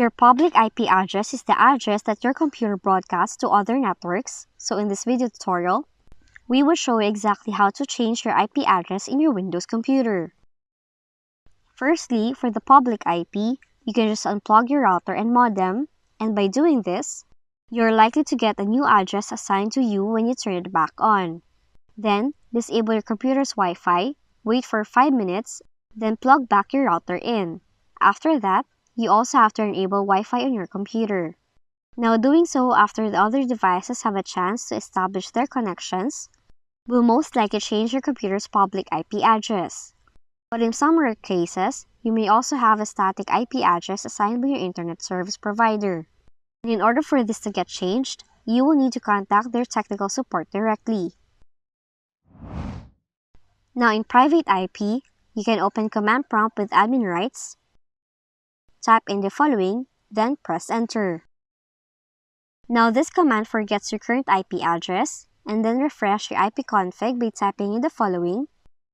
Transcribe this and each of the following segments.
Your public IP address is the address that your computer broadcasts to other networks. So in this video tutorial, we will show you exactly how to change your IP address in your Windows computer. Firstly, for the public IP, you can just unplug your router and modem, and by doing this, you're likely to get a new address assigned to you when you turn it back on. Then, disable your computer's Wi-Fi, wait for 5 minutes, then plug back your router in. After that, you also have to enable Wi-Fi on your computer. Now, doing so after the other devices have a chance to establish their connections will most likely change your computer's public IP address. But in some rare cases, you may also have a static IP address assigned by your internet service provider. And in order for this to get changed, you will need to contact their technical support directly. Now in private IP, you can open Command Prompt with admin rights, type in the following, then press enter. Now this command forgets your current IP address, and then refresh your IP config by typing in the following,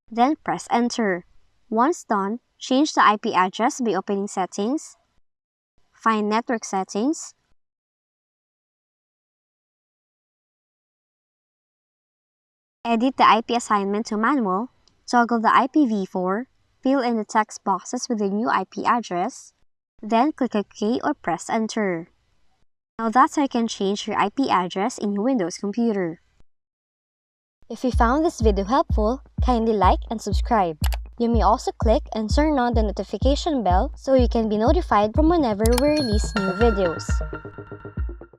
then press enter. Once done, change the IP address by opening Settings, find Network Settings, edit the IP assignment to manual, toggle the IPv4, fill in the text boxes with your new IP address, then click OK or press enter. Now that's how you can change your IP address in your Windows computer. If you found this video helpful, kindly like and subscribe. You may also click and turn on the notification bell so you can be notified from whenever we release new videos.